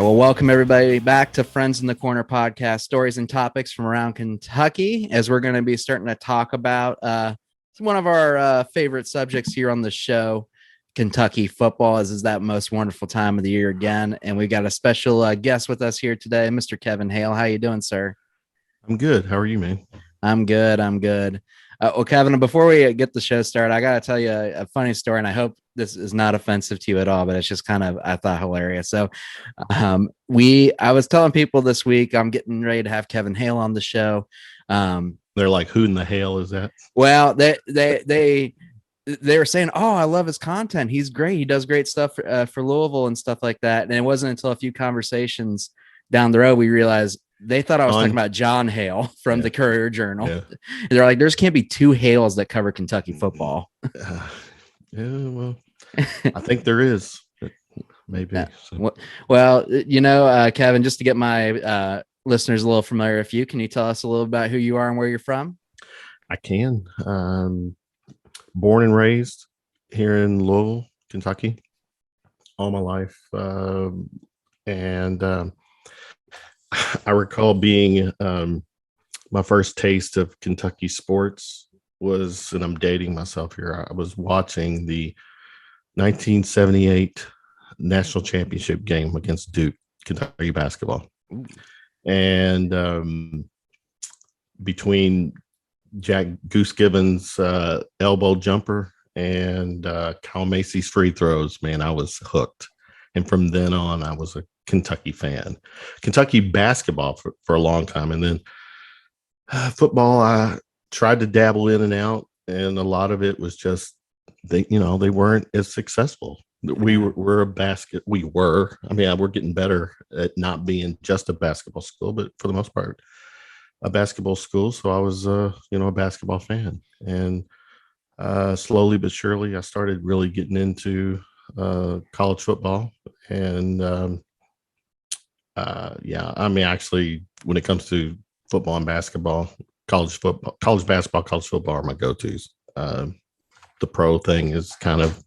Well, welcome everybody back to Friends in the Corner podcast, stories and topics from around Kentucky, as we're going to be starting to talk about one of our favorite subjects here on the show, Kentucky football, as is that most wonderful time of the year again. And we've got a special guest with us here today, Mr. Kevin Hale. How you doing, sir? I'm good. How are you, man? I'm good. Well, Kevin, before we get the show started, I got to tell you a funny story, and I hope this is not offensive to you at all, but it's just kind of, I thought, hilarious. So I was telling people this week, I'm getting ready to have Kevin Hale on the show. They're like, who in the hell is that? Well, they were saying, oh, I love his content. He's great. He does great stuff for Louisville and stuff like that. And it wasn't until a few conversations down the road we realized they thought I was talking about John Hale from the Courier Journal. Yeah. And they're like, there's can't be two Hales that cover Kentucky football. Well, I think there is. Maybe. So. Well, Kevin, just to get my listeners a little familiar with you, can you tell us a little about who you are and where you're from? I can. Born and raised here in Louisville, Kentucky, all my life. I recall being my first taste of Kentucky sports was, and I'm dating myself here, I was watching the 1978 national championship game against Duke, Kentucky basketball. And between Jack Goose Gibbons' elbow jumper and Kyle Macy's free throws, man, I was hooked. And from then on, I was a Kentucky fan. Kentucky basketball for a long time. And then football, I tried to dabble in and out. And a lot of it was just, they weren't as successful. We're getting better at not being just a basketball school, but for the most part, a basketball school. So I was, a basketball fan. And slowly but surely, I started really getting into college football. And actually, when it comes to football and basketball, college basketball, college football are my go-tos. The pro thing is kind of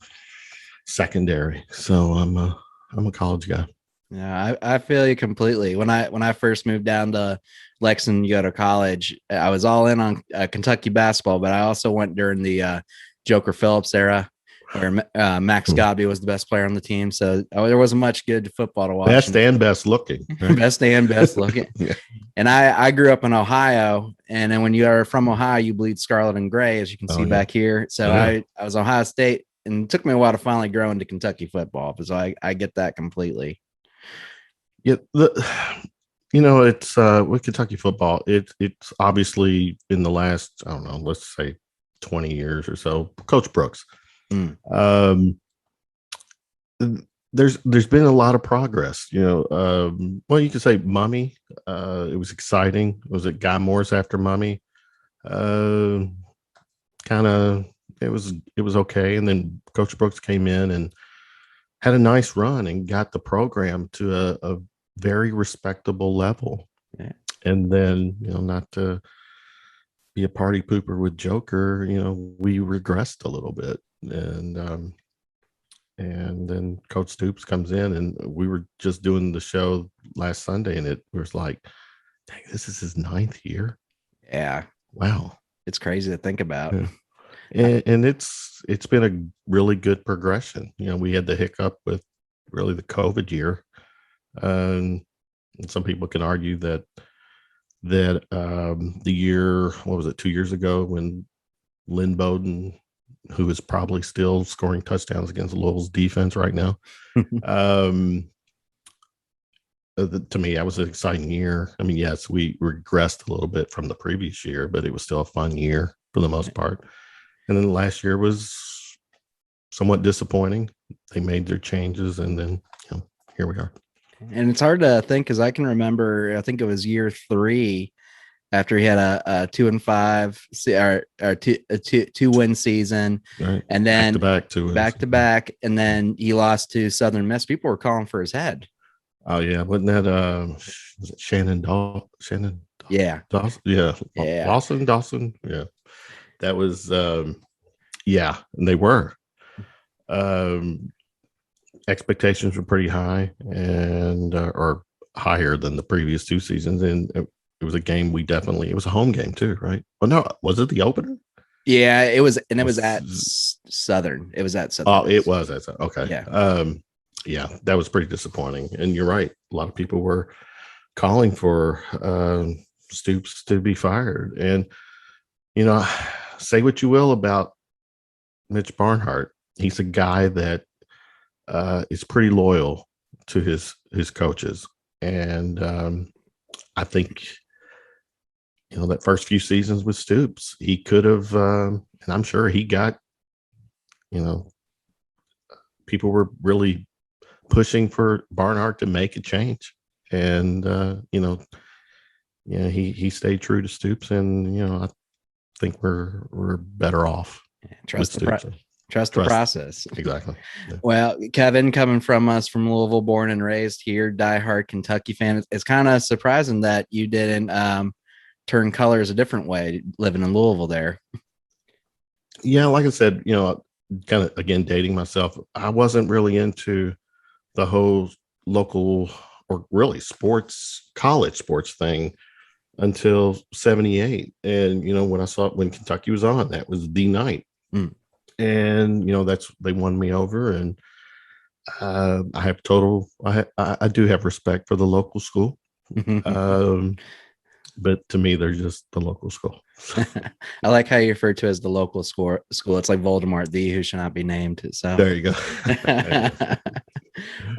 secondary. So I'm a college guy. Yeah, I feel you completely. When I first moved down to Lexington to go to college, I was all in on Kentucky basketball, but I also went during the Joker Phillips era, where Max Godby was the best player on the team. So there wasn't much good football to watch. Best and best looking. Right? Best and best looking. Yeah. And I grew up in Ohio. And then when you are from Ohio, you bleed scarlet and gray, as you can see back here. So I was Ohio State, and it took me a while to finally grow into Kentucky football. So I get that completely. Yeah. It's with Kentucky football, it's obviously in the last, I don't know, let's say 20 years or so, Coach Brooks. There's been a lot of progress, well, you could say Mummy, it was exciting. Was it Guy Morris after Mummy? It was okay. And then Coach Brooks came in and had a nice run and got the program to a very respectable level. Yeah. And then, not to be a party pooper with Joker, we regressed a little bit. And then Coach Stoops comes in, and we were just doing the show last Sunday, and it was like, dang, this is his 9th year. Yeah. Wow. It's crazy to think about. Yeah. And it's been a really good progression. We had the hiccup with really the COVID year. And some people can argue that the year, what was it, 2 years ago, when Lynn Bowden, who is probably still scoring touchdowns against Louisville's defense right now. To me, that was an exciting year. I mean, yes, we regressed a little bit from the previous year, but it was still a fun year for the most part. And then last year was somewhat disappointing. They made their changes, and then here we are. And it's hard to think, because I can remember, I think it was year 3 after he had a 2-5 or two win season, right. And then back to back, and then he lost to Southern Miss. People were calling for his head. Oh yeah, wasn't that was it Shannon Dawson? Yeah, Dawson, yeah, Dawson, yeah. That was and they were. expectations were pretty high and or higher than the previous two seasons. And it was a game it was a home game too, right? Well, no, was it the opener? Yeah, it was, and it was at Southern. It was at Southern. Oh, it was. Okay. Yeah. Yeah, that was pretty disappointing. And you're right. A lot of people were calling for Stoops to be fired. And, say what you will about Mitch Barnhart. He's a guy that is pretty loyal to his coaches. And I think, that first few seasons with Stoops, he could have, and I'm sure he got, people were really pushing for Barnhart to make a change. And, he stayed true to Stoops. And, I think we're better off. Trust the process. Exactly. Yeah. Well, Kevin, coming from us from Louisville, born and raised here, diehard Kentucky fan, it's kind of surprising that you didn't turn colors a different way living in Louisville there. Yeah, like I said, kind of again dating myself, I wasn't really into the whole local or really college sports thing until 78. And when I saw it when Kentucky was on, that was the night. And they won me over. And I do have respect for the local school. But to me, they're just the local school. I like how you refer to it as the local school. It's like Voldemort, the who shall not be named. So there you go.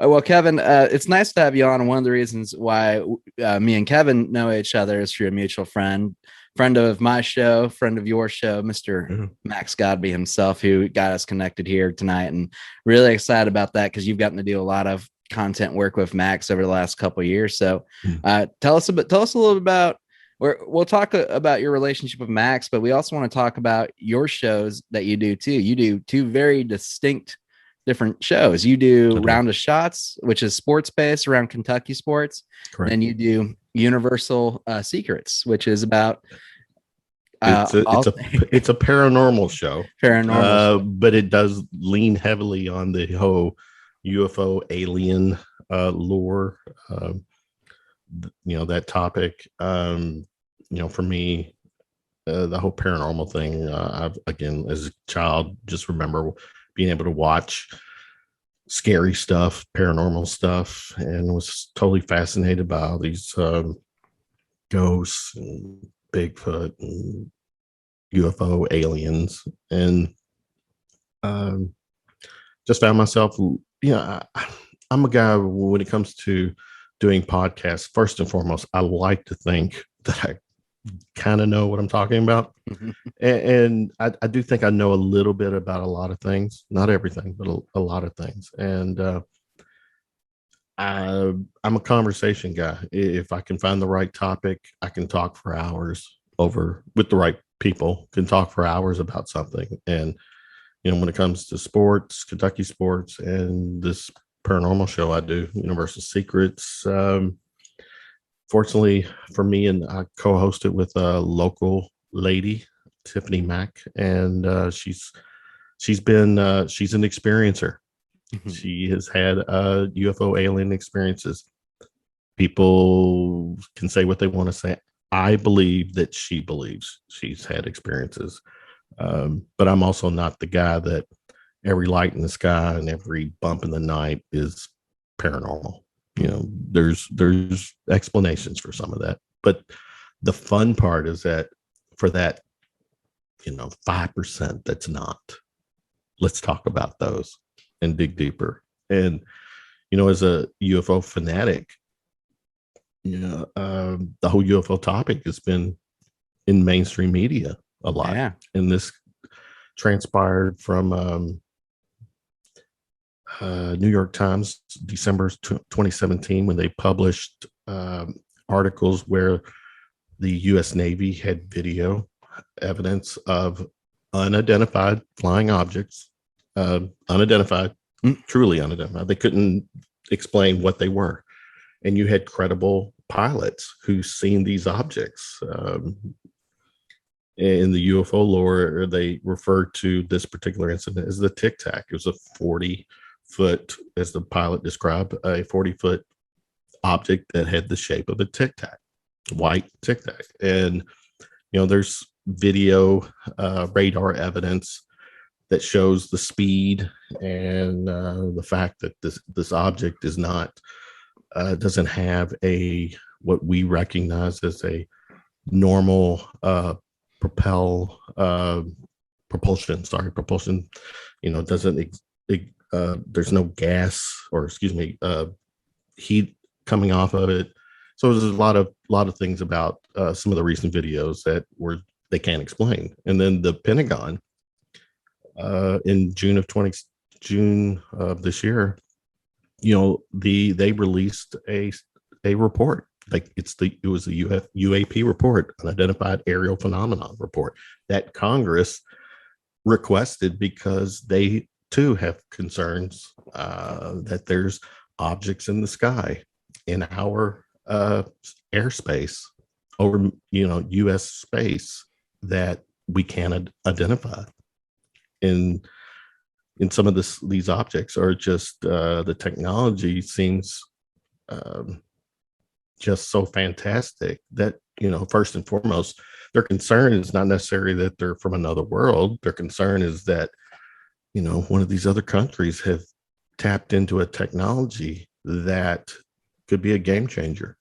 Well, Kevin, it's nice to have you on. One of the reasons why me and Kevin know each other is through a mutual friend of my show, friend of your show, Mr. Max Godby himself, who got us connected here tonight, and really excited about that because you've gotten to do a lot of content work with Max over the last couple of years. So tell us a little bit about. We'll talk about your relationship with Max, but we also want to talk about your shows that you do too. You do two very distinct different shows. You do Round of Shots, which is sports based around Kentucky sports. Correct. And you do Universal Secrets, which is about it's a paranormal show. But it does lean heavily on the whole UFO alien lore. That topic, for me, the whole paranormal thing, I've, again, as a child, just remember being able to watch scary stuff, paranormal stuff, and was totally fascinated by all these ghosts and Bigfoot and UFO aliens. And just found myself, I'm a guy when it comes to doing podcasts, first and foremost, I like to think that I kind of know what I'm talking about. And I do think I know a little bit about a lot of things, not everything, but a lot of things. And I'm a conversation guy. If I can find the right topic, I can talk for hours with the right people, can talk for hours about something. And, when it comes to sports, Kentucky sports, and this paranormal show I do, Universal Secrets, fortunately for me, and I co-host it with a local lady, Tiffany Mack, and she's an experiencer. She has had UFO alien experiences. People can say what they want to say. I believe that she believes she's had experiences, but I'm also not the guy that every light in the sky and every bump in the night is paranormal. There's explanations for some of that, but the fun part is that for that 5% that's not, let's talk about those and dig deeper. And as a UFO fanatic, the whole UFO topic has been in mainstream media a lot. Yeah. And this transpired from New York Times, December 2017, when they published articles where the U.S. Navy had video evidence of unidentified flying objects, truly unidentified. They couldn't explain what they were. And you had credible pilots who seen these objects. In the UFO lore, they referred to this particular incident as the Tic Tac. It was a 40-foot, as the pilot described, a 40-foot object that had the shape of a tic tac, white tic tac. And, there's video, radar evidence that shows the speed and the fact that this object is not, doesn't have what we recognize as a normal propulsion. Doesn't there's no gas, or excuse me, heat coming off of it. So there's a lot of things about some of the recent videos that they can't explain. And then the Pentagon, in June of this year, they released a report. Like it was a UAP report, unidentified aerial phenomenon report, that Congress requested because they too have concerns that there's objects in the sky in our airspace, over U.S. space, that we can't identify. In some of these objects are just the technology seems just so fantastic that, first and foremost, their concern is not necessarily that they're from another world. Their concern is that, one of these other countries have tapped into a technology that could be a game changer.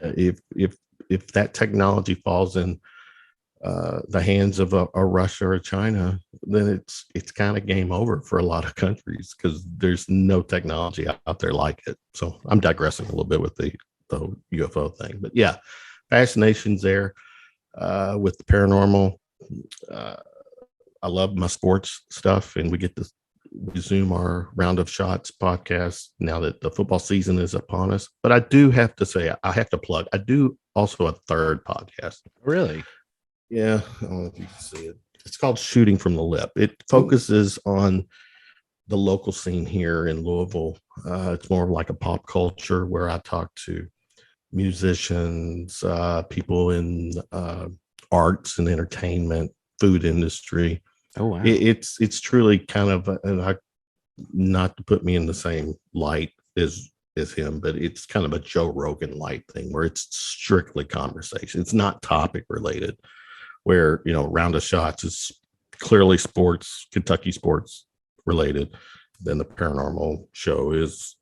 If that technology falls in the hands of a Russia or China, then it's kind of game over for a lot of countries, because there's no technology out there like it. So I'm digressing a little bit with the UFO thing, but yeah, fascination's there with the paranormal. I love my sports stuff, and we get to resume our Round of Shots podcast now that the football season is upon us. But I do have to say, I have to plug, I do also a third podcast. Really? Yeah, I don't know if you can see it. It's called Shooting from the Lip. It focuses on the local scene here in Louisville. It's more like a pop culture, where I talk to musicians, people in arts and entertainment, food industry. Oh wow! It's truly kind of, not to put me in the same light as him, but it's kind of a Joe Rogan light thing, where it's strictly conversation. It's not topic related. Where Round of Shots is clearly sports, Kentucky sports related. Then the paranormal show is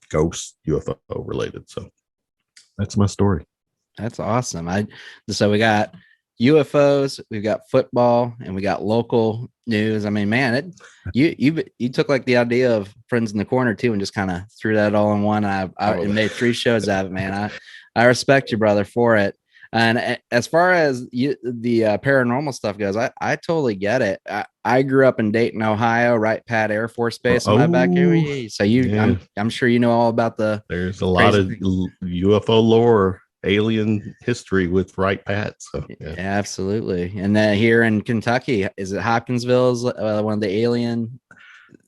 ghost UFO related. So that's my story. That's awesome. So we got UFOs, we've got football, and we got local news. I mean, man, you took like the idea of Friends in the Corner too, and just kind of threw that all in one. And made 3 shows out of it, man. I respect you, brother, for it. And as far as the paranormal stuff goes, I totally get it. I grew up in Dayton, Ohio, Wright Pat Air Force Base in my backyard. So I'm sure you know all about there's a lot of UFO lore, alien history with Wright Pat. So yeah, absolutely. And then here in Kentucky, is it Hopkinsville is one of the alien?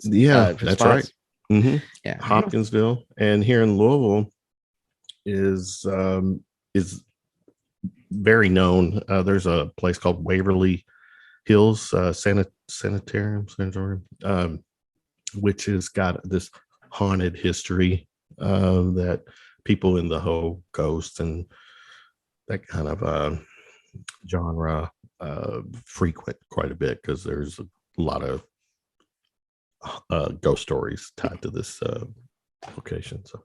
Yeah, that's spots? Right. Mm-hmm. Yeah, Hopkinsville, and here in Louisville is very known. There's a place called Waverly Hills Sanitarium, which has got this haunted history that people in the whole ghost and that kind of genre frequent quite a bit, because there's a lot of ghost stories tied to this location. So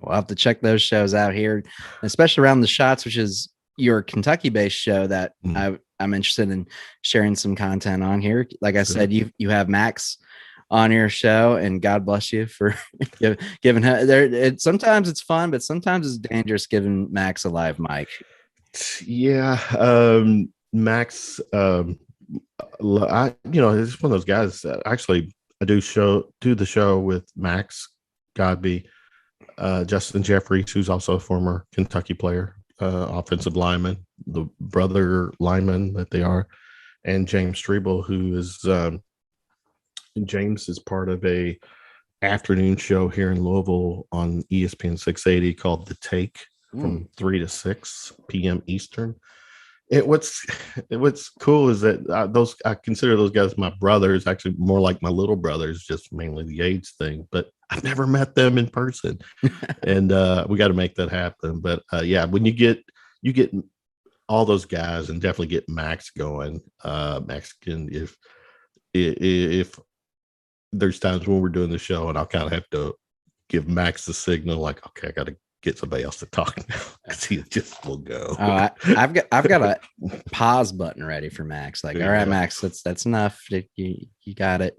we'll have to check those shows out here, especially Around the Shots, which is your Kentucky-based show that I'm interested in sharing some content on here. Like I said, you have Max on your show, and God bless you for giving her there. Sometimes it's fun, but sometimes it's dangerous giving Max a live mic. Yeah, Max. It's one of those guys that actually I do the show with Max Godby, Justin Jeffries, who's also a former Kentucky player. Offensive lineman, the brother lineman that they are, and James Strebel, who is James is part of a afternoon show here in Louisville on ESPN 680 called The Take from 3 to 6 p.m. Eastern. What's cool is that I consider those guys my brothers, actually more like my little brothers, just mainly the age thing. But I've never met them in person, and we got to make that happen. But yeah, when you get all those guys, and definitely get Max going. Max can if there's times when we're doing the show, and I'll kind of have to give Max the signal, like, okay, I got to get somebody else to talk now, because he just will go. Oh, I've got a pause button ready for Max. Like, all right, Max, that's enough. You got it.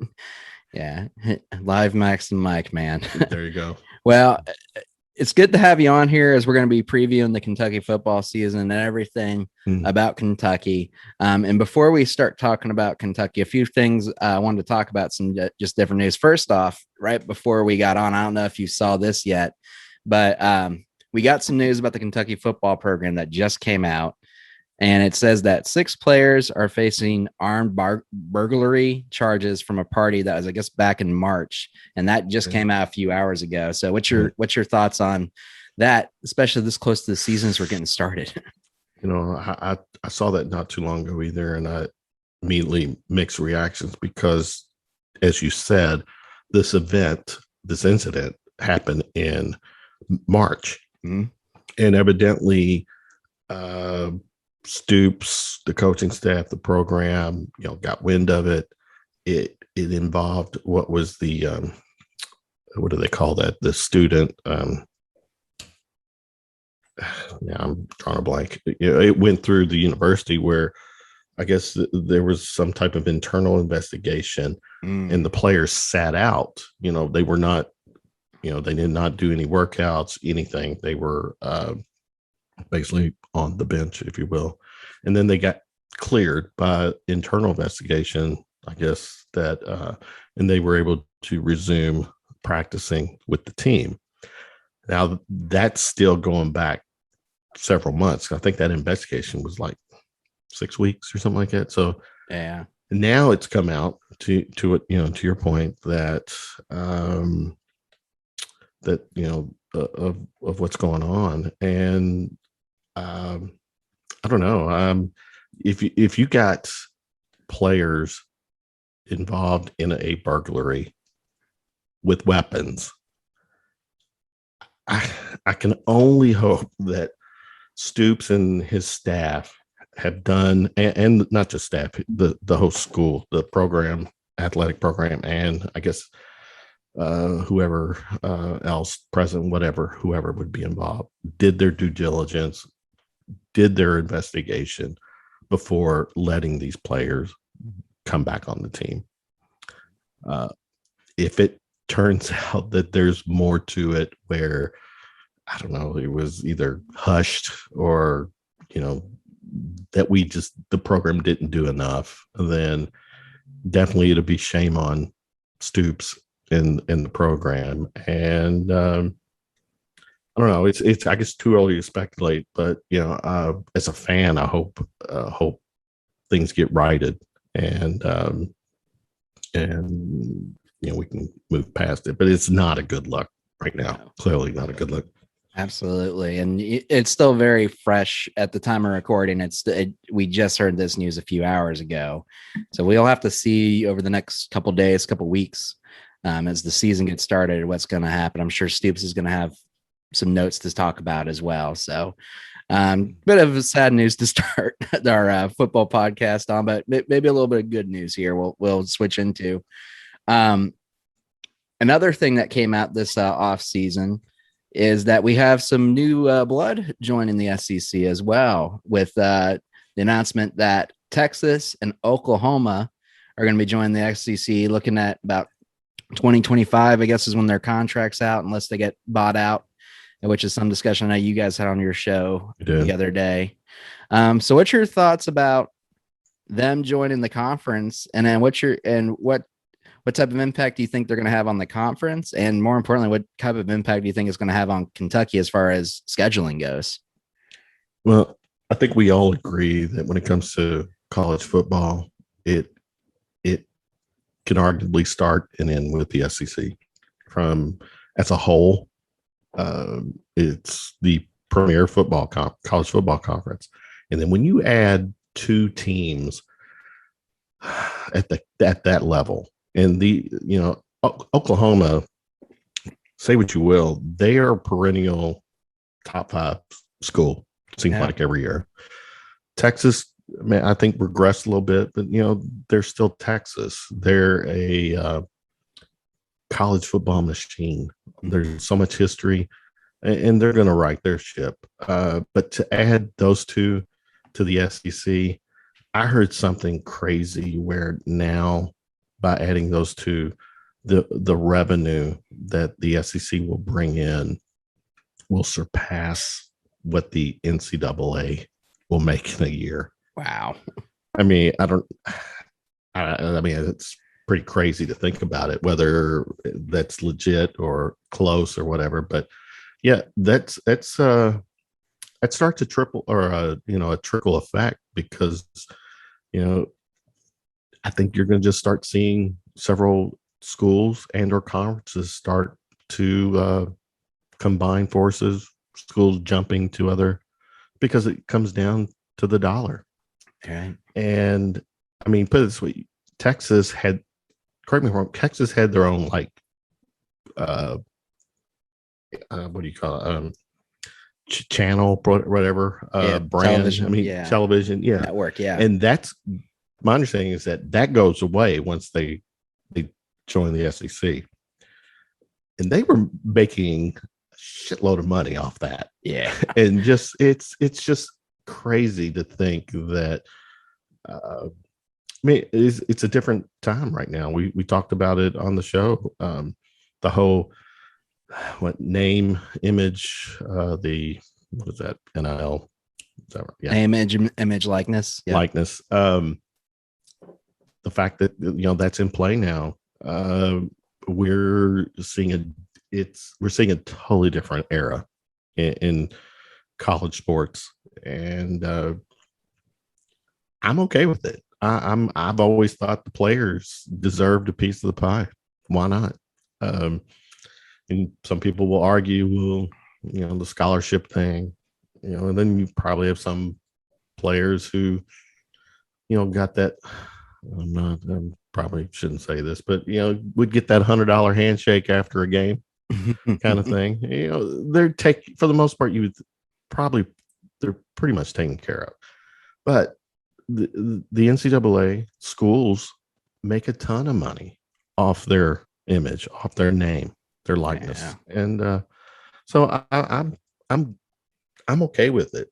Yeah, live Max and Mike, man. There you go. Well, it's good to have you on here, as we're going to be previewing the Kentucky football season and everything about Kentucky. And before we start talking about Kentucky, a few things I wanted to talk about, some just different news. First off, right before we got on, I don't know if you saw this yet, but we got some news about the Kentucky football program that just came out. And it says that 6 players are facing armed burglary charges from a party that was, I guess, back in March, and that just came out a few hours ago. So, what's your thoughts on that, especially this close to the season as we're getting started? You know, I saw that not too long ago either, and I immediately mixed reactions because, as you said, this incident happened in March, and evidently. Stoops, the coaching staff, the program, got wind of it. It involved what was the what do they call that? The student. Yeah, I'm drawing a blank. It went through the university, where I guess there was some type of internal investigation, and the players sat out. They were not. They did not do any workouts, anything. They were basically on the bench, if you will. And then they got cleared by internal investigation, I guess, that and they were able to resume practicing with the team. Now that's still going back several months. I think that investigation was like 6 weeks or something like that. So yeah, now it's come out to it, to your point, that of what's going on. And I don't know. If you got players involved in a burglary with weapons, I can only hope that Stoops and his staff have done, and not just staff, the whole school, the program, athletic program, and I guess whoever else, president, whoever would be involved, did their due diligence, did their investigation before letting these players come back on the team. If it turns out that there's more to it, where, I don't know, it was either hushed or, that the program didn't do enough, then definitely it'll be shame on Stoops in the program. And I don't know. It's I guess too early to speculate, but as a fan, I hope things get righted, and we can move past it. But it's not a good look right now. No. Clearly not a good look. Absolutely, and it's still very fresh at the time of recording. We just heard this news a few hours ago, so we'll have to see over the next couple days, couple weeks, as the season gets started, what's going to happen. I'm sure Stoops is going to have some notes to talk about as well. So bit of sad news to start our football podcast on, but maybe a little bit of good news here we'll switch into. Another thing that came out this off season is that we have some new blood joining the SEC as well, with the announcement that Texas and Oklahoma are going to be joining the SEC, looking at about 2025, I guess, is when their contract's out, unless they get bought out, which is some discussion I know you guys had on your show the other day. So what's your thoughts about them joining the conference? And then what type of impact do you think they're going to have on the conference? And more importantly, what type of impact do you think it's going to have on Kentucky as far as scheduling goes? Well, I think we all agree that when it comes to college football, it can arguably start and end with the SEC. From as a whole, it's the premier college football conference, And then when you add two teams at that level, and Oklahoma, say what you will, they are a perennial top 5 school. Seems like every year. Texas, man, I think regressed a little bit, but they're still Texas. They're a college football machine. There's so much history, and they're going to right their ship. But to add those two to the SEC, I heard something crazy where now by adding those two, the revenue that the SEC will bring in will surpass what the NCAA will make in a year. Wow. I mean, it's pretty crazy to think about it, whether that's legit or close or whatever. But yeah, that starts a triple or a trickle effect, because I think you're going to just start seeing several schools and or conferences start to combine forces, schools jumping to other, because it comes down to the dollar. Right. And I mean, put it this way, Texas had, correct me if I'm wrong, Texas had their own what do you call it? Channel, whatever, brand. Television, television, network, and that's my understanding is that goes away once they join the SEC, and they were making a shitload of money off that. Yeah, and just it's just crazy to think that. It's a different time right now. We talked about it on the show. The whole name, image, what is that? NIL. Is that right? Yeah. Name, image, likeness. Yeah. Likeness. The fact that that's in play now. We're seeing a totally different era in college sports, and I'm okay with it. I've always thought the players deserved a piece of the pie. Why not? And some people will argue, well, the scholarship thing, and then you probably have some players who, got that. I probably shouldn't say this, but would get that $100 handshake after a game, kind of thing. They're for the most part, they're pretty much taken care of, but the NCAA schools make a ton of money off their image, off their name, their likeness, and so I'm okay with it.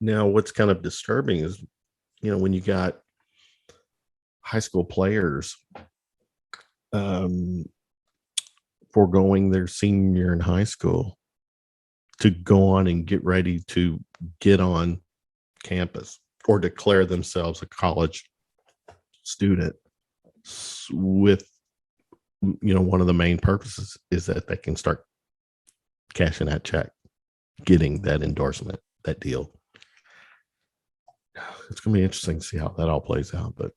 Now, what's kind of disturbing is, when you got high school players foregoing their senior year in high school to go on and get ready to get on campus or declare themselves a college student, with one of the main purposes is that they can start cashing that check, getting that endorsement, that deal. It's going to be interesting to see how that all plays out, but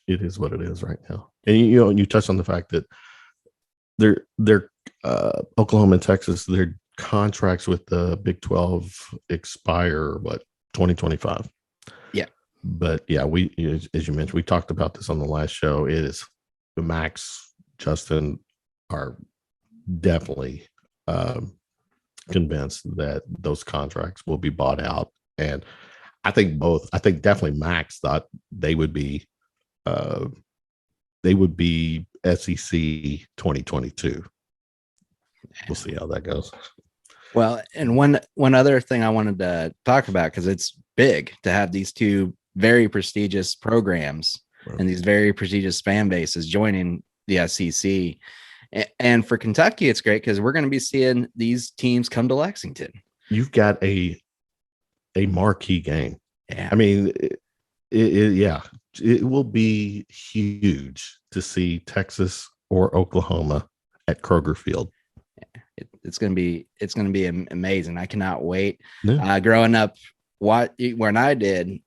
it is what it is right now. And you touched on the fact that they're Oklahoma and Texas, their contracts with the Big 12 expire 2025. Yeah. But yeah, as you mentioned, we talked about this on the last show. It is Max, Justin are definitely convinced that those contracts will be bought out. And I think definitely Max thought they would be SEC 2022. We'll see how that goes. Well, and one other thing I wanted to talk about, because it's big to have these two very prestigious programs and these very prestigious fan bases joining the SEC. And for Kentucky, it's great because we're going to be seeing these teams come to Lexington. You've got a marquee game. Yeah. I mean, it will be huge to see Texas or Oklahoma at Kroger Field. It's going to be amazing. I cannot wait. Yeah. Growing up, when I did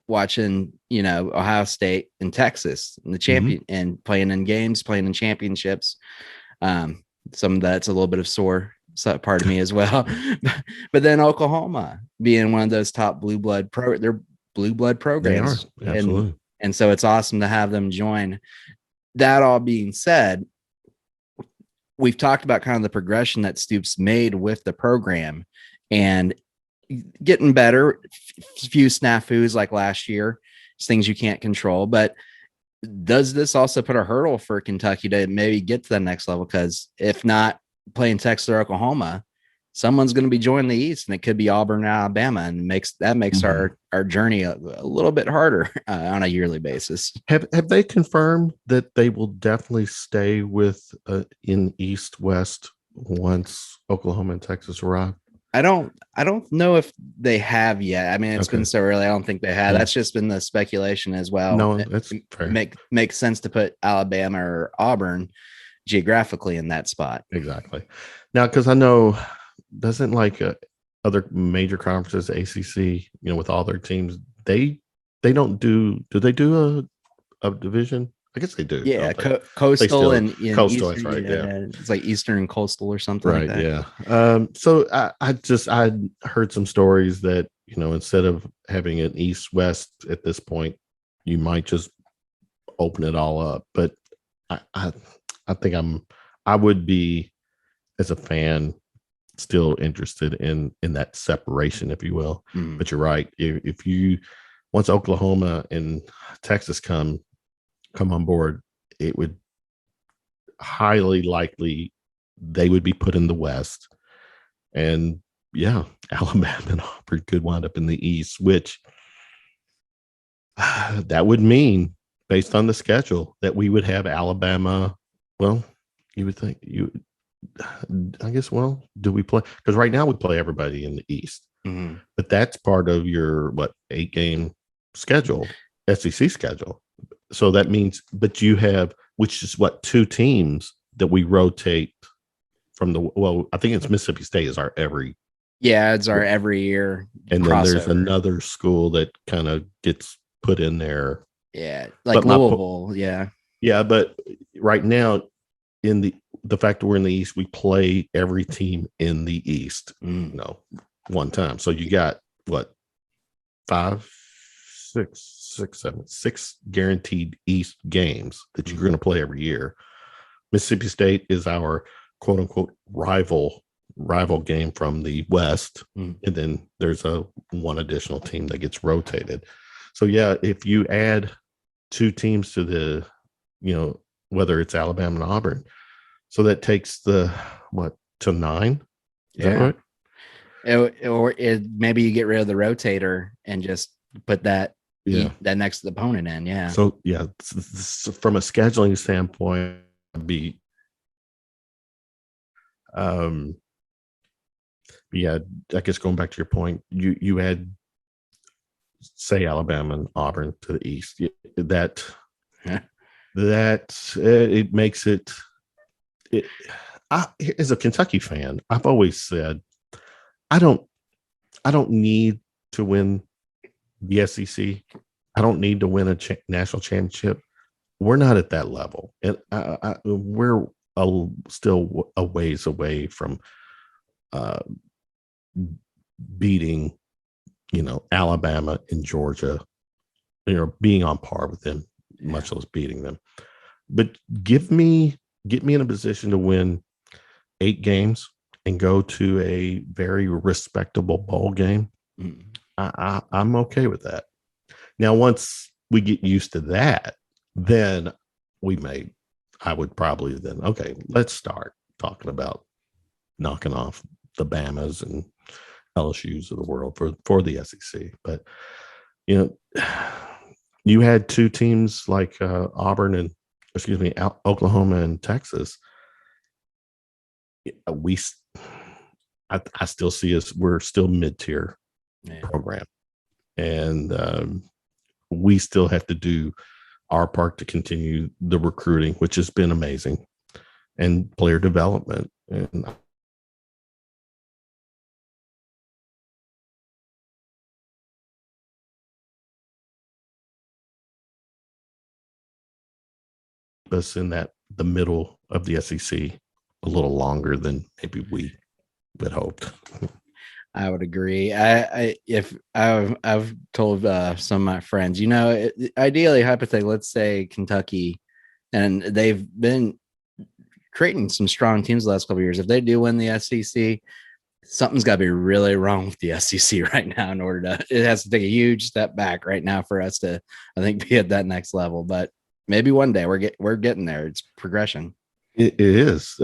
watching, Ohio State and Texas and the champion and playing in games, playing in championships. Some of that's a little bit of sore part of me as well. But then Oklahoma being one of those top they're blue blood They are, programs. absolutely. And so it's awesome to have them join. That all being said, we've talked about kind of the progression that Stoops made with the program and getting better. Few snafus like last year, it's things you can't control. But does this also put a hurdle for Kentucky to maybe get to the next level? Because if not playing Texas or Oklahoma, someone's going to be joining the East, and it could be Auburn or Alabama, and makes our journey a little bit harder on a yearly basis. Have they confirmed that they will definitely stay with in East West once Oklahoma and Texas arrive? I don't know if they have yet. I mean, it's been so early. I don't think they have. Yeah. That's just been the speculation as well. No, that's fair. Makes sense to put Alabama or Auburn geographically in that spot. Exactly. Now, because I know doesn't like other major conferences, ACC, with all their teams, they don't do they do a division? I guess they do. Yeah, coastal and coastal. Eastern, That's right. Yeah, it's like Eastern and Coastal or something. Right. Like that. Yeah. So I heard some stories that instead of having an East West at this point, you might just open it all up. But I think I would be, as a fan, still interested in that separation, if you will. But you're right. If you once Oklahoma and Texas come on board, it would highly likely they would be put in the West, and Alabama and Auburn could wind up in the East, which that would mean, based on the schedule, that we would have Alabama. Well, you would think I guess, do we play? Because right now we play everybody in the East, but that's part of your 8-game schedule, SEC schedule. So that means, but you have, which is 2 teams that we rotate from I think it's Mississippi State is our every. Yeah, it's our every year. And then there's another school that kind of gets put in there. Yeah, like Louisville. Yeah, but right now, in the fact that we're in the East, we play every team in the East, one time. So you got 5, 6, 7, 6 guaranteed East games that you're going to play every year. Mississippi State is our quote unquote rival game from the West. And then there's one additional team that gets rotated. So if you add 2 teams to the, whether it's Alabama and Auburn, so that takes the to 9. Is that right? Maybe you get rid of the rotator and just put that that next to the opponent in. Yeah. So from a scheduling standpoint, be I guess going back to your point, you had, say, Alabama and Auburn to the East. That it makes it. As a Kentucky fan, I've always said I don't need to win the SEC. I don't need to win a national championship. We're not at that level, and we're still a ways away from beating, Alabama and Georgia, being on par with them, much less beating them. But get me in a position to win 8 games and go to a very respectable bowl game. I'm okay with that. Now, once we get used to that, then I would probably then, okay, let's start talking about knocking off the Bamas and LSUs of the world for the SEC. But, you had 2 teams like Oklahoma and Texas. I still see we're still mid-tier program, and we still have to do our part to continue the recruiting, which has been amazing, and player development. And us in the middle of the SEC a little longer than maybe we had hoped. I would agree. I've told some of my friends, ideally, hypothetically, let's say Kentucky, and they've been creating some strong teams the last couple of years. If they do win the SEC, something's got to be really wrong with the SEC right now in order to. It has to take a huge step back right now for us to, I think, be at that next level. But maybe one day we're getting there. It's progression. It is.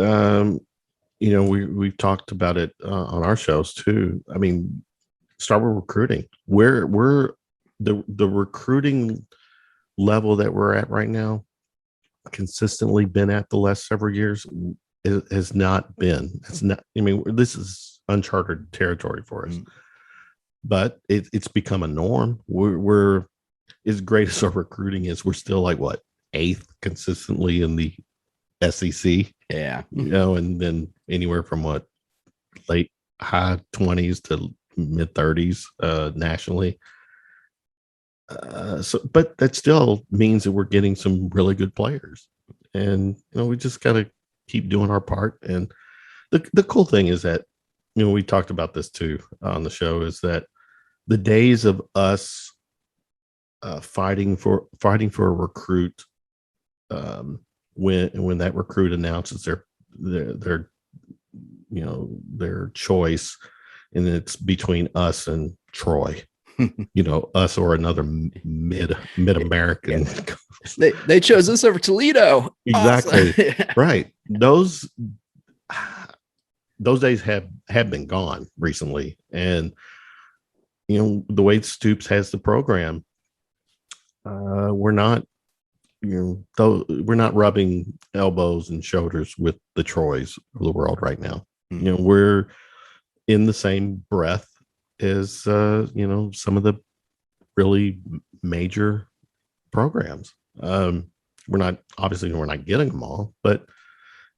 We've talked about it on our shows too. I mean, start with recruiting. We're the recruiting level that we're at right now, consistently been at the last several years. It has not been. It's not. I mean, this is uncharted territory for us, but it's become a norm. We're as great as our recruiting is. We're still like what, 8th consistently in the SEC. Yeah. And then anywhere from what, late high 20s to mid 30s nationally. But that still means that we're getting some really good players, and we just got to keep doing our part. And the cool thing is that we talked about this too on the show, is that the days of us fighting for a recruit, when that recruit announces their choice, and it's between us and Troy, us or another mid-American. They chose us over Toledo. Exactly. Awesome. Right. Those days have been gone recently. And the way Stoops has the program, we're not rubbing elbows and shoulders with the Troys of the world right now. We're in the same breath as some of the really major programs. We're not getting them all, but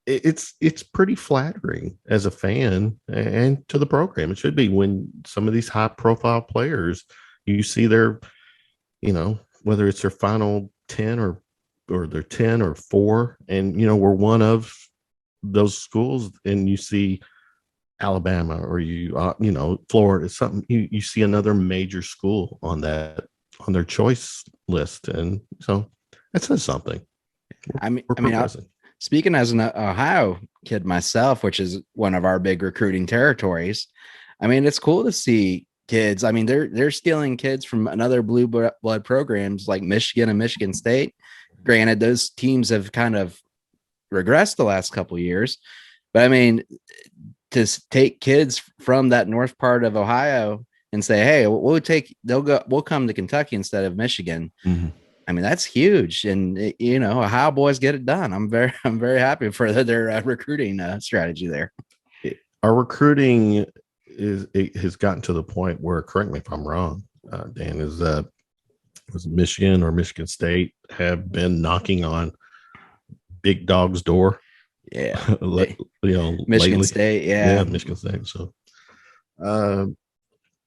it's pretty flattering as a fan and to the program. It should be, when some of these high profile players, you see their, whether it's their final 10 or their 10 or 4, and we're one of those schools, and you see Alabama or Florida, something, you see another major school on their choice list, and so that says something. Speaking as an Ohio kid myself, which is one of our big recruiting territories, it's cool to see kids. They're stealing kids from another blue blood programs like Michigan and Michigan State. Granted, those teams have kind of regressed the last couple of years, but to take kids from that north part of Ohio and say, hey, we'll come to Kentucky instead of Michigan. Mm-hmm. That's huge. And Ohio boys get it done. I'm very happy for their recruiting strategy there. Our recruiting has gotten to the point where, correct me if I'm wrong, Dan, is that was Michigan or Michigan State have been knocking on big dog's door. Yeah. Michigan lately. State. Yeah. Michigan State. So,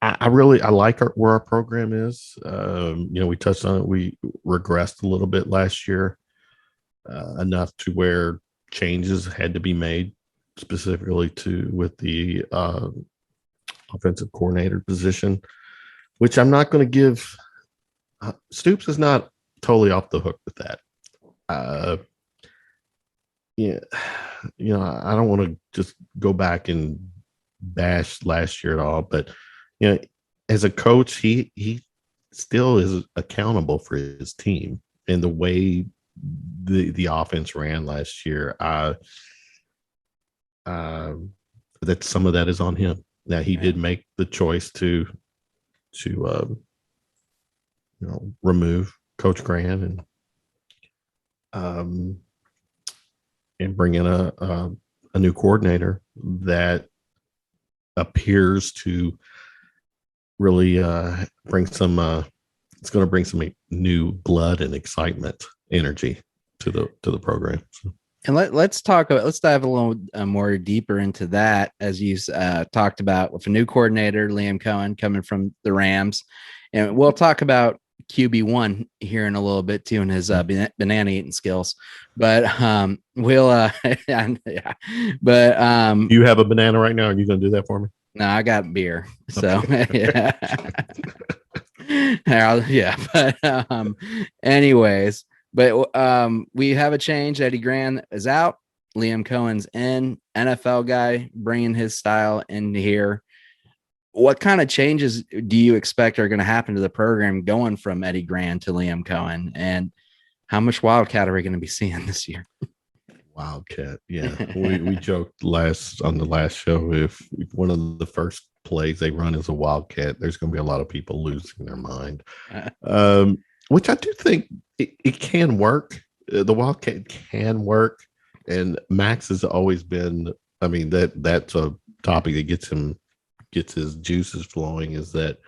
I like where our program is. We touched on it. We regressed a little bit last year, enough to where changes had to be made, specifically with the offensive coordinator position, which I'm not going to give. Stoops is not totally off the hook with that. I don't want to just go back and bash last year at all, but as a coach, he still is accountable for his team, and the way the offense ran last year. That some of that is on him. Now, he did make the choice to remove Coach Grant and bring in a new coordinator that appears to really bring some. It's going to bring some new blood and excitement, energy to the program. So. And let's dive a little more deeper into that, as you talked about, with a new coordinator, Liam Cohn, coming from the Rams. And we'll talk about QB1 here in a little bit too, in his banana eating skills. But we'll yeah. But Do you have a banana right now? Are you going to do that for me? no, I got beer. So Okay. yeah. But anyways, but we have a change. Eddie Gran is out. Liam Cohen's in. NFL guy bringing his style in here. What kind of changes do you expect are going to happen to the program going from Eddie Gran to Liam Cohen? And how much Wildcat are we going to be seeing this year? Wildcat, yeah. We joked on the last show, if one of the first plays they run is a Wildcat, there's going to be a lot of people losing their mind. Which I do think it can work. The Wildcat can work, and Max has always been. I mean, that's a topic that gets his juices flowing. Is that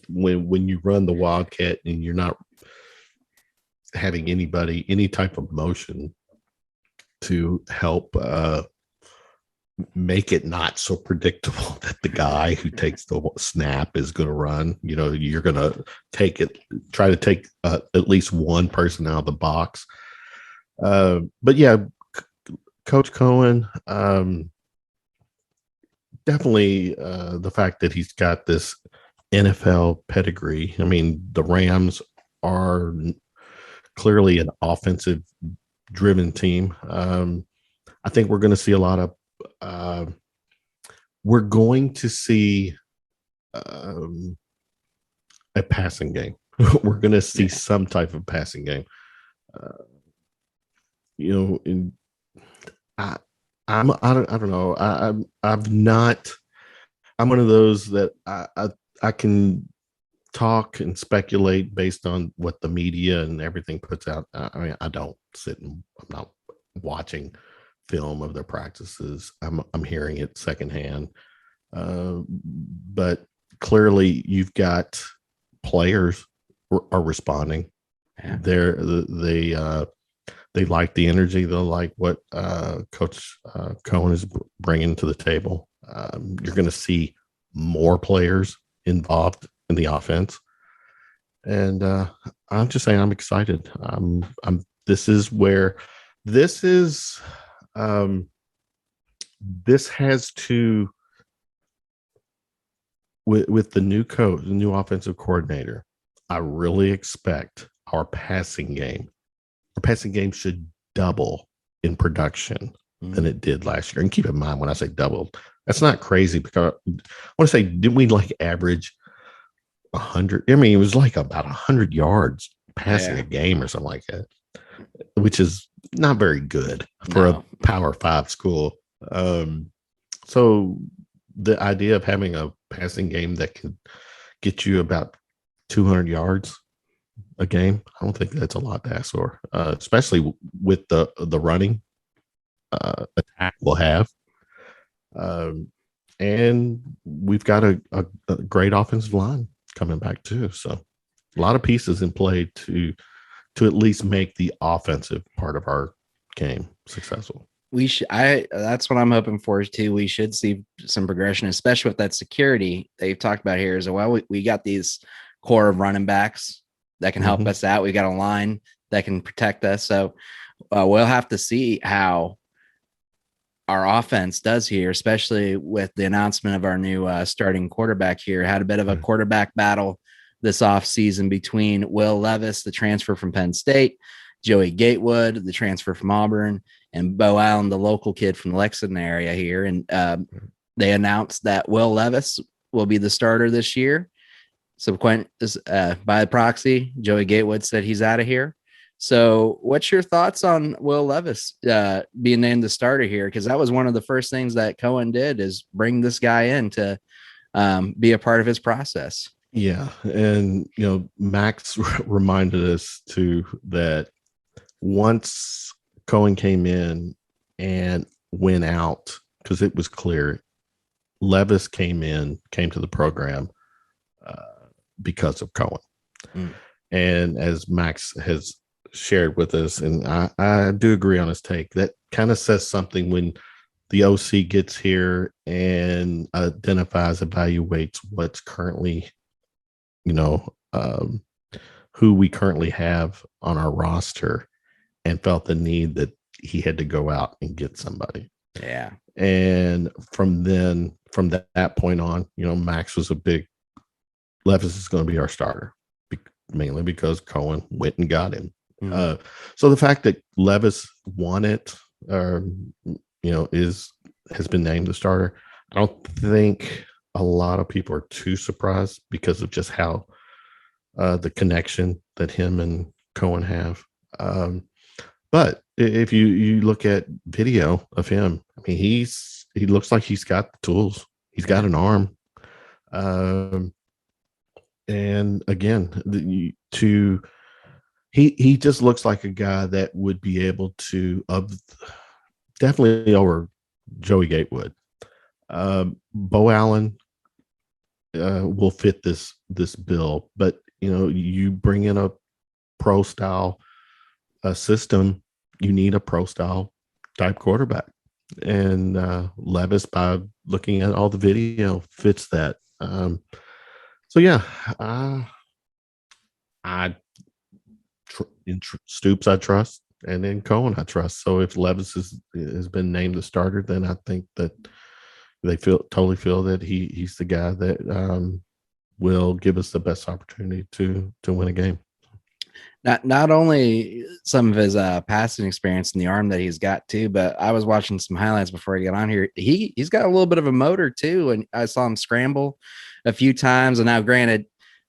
when you run the Wildcat and you're not having any type of motion to help make it not so predictable that the guy who takes the snap is going to run. You know, you're going to try to take at least one person out of the box. But yeah, Coach Cohen, definitely the fact that he's got this NFL pedigree. I mean, the Rams are clearly an offensive driven team. I think we're going to see a lot of we're going to see a passing game. We're going to see some type of passing game. You know, I don't know. I'm one of those that I can talk and speculate based on what the media and everything puts out. I mean, I don't I'm not watching film of their practices. I'm hearing it secondhand. But clearly you've got players are responding. Yeah. They like the energy. They like what Coach Cohen is bringing to the table. You're going to see more players involved in the offense, and I'm just saying I'm excited. This has to with the new coach, the new offensive coordinator. I really expect our passing game should double in production than it did last year. And keep in mind, when I say double, that's not crazy, because I want to say, didn't we average 100? I mean, it was like about 100 yards passing a game or something like that, which is not very good for a Power 5 school. So the idea of having a passing game that can get you about 200 yards a game, I don't think that's a lot to ask for, especially with the running attack we'll have. And we've got a great offensive line coming back too. So a lot of pieces in play to at least make the offensive part of our game successful. That's what I'm hoping for too. We should see some progression, especially with that security they've talked about here as well. We got these core of running backs that can help us out. We got a line that can protect us. So we'll have to see how our offense does here, especially with the announcement of our new starting quarterback here. Had a bit of a quarterback battle this offseason between Will Levis, the transfer from Penn State, Joey Gatewood, the transfer from Auburn, and Bo Allen, the local kid from the Lexington area here. And they announced that Will Levis will be the starter this year. So by proxy, Joey Gatewood said he's out of here. So what's your thoughts on Will Levis being named the starter here? Because that was one of the first things that Cohen did, is bring this guy in to be a part of his process. Yeah. And, Max reminded us too that once Cohen came in and went out, because it was clear Levis came to the program because of Cohen. And as Max has shared with us, and I do agree on his take, that kind of says something when the OC gets here and evaluates what's currently, who we currently have on our roster and felt the need that he had to go out and get somebody. Yeah. And from that point on, Max was Levis is going to be our starter, mainly because Cohn went and got him. Mm-hmm. So the fact that Levis won it, has been named the starter. I don't think a lot of people are too surprised because of just how the connection that him and Cohn have. But if you look at video of him, I mean, he looks like he's got the tools. He's got an arm. And again, he just looks like a guy that would be able to definitely over Joey Gatewood. Bo Allen will fit this bill, but you bring in a pro style system, you need a pro style type quarterback, and Levis, by looking at all the video, fits that. So yeah, in Stoops I trust, and in Cohn I trust. So if Levis has been named the starter, then I think that they totally feel that he's the guy that will give us the best opportunity to win a game. Not only some of his passing experience and the arm that he's got too, but I was watching some highlights before he got on here. He's got a little bit of a motor too, and I saw him scramble a few times. And now, granted,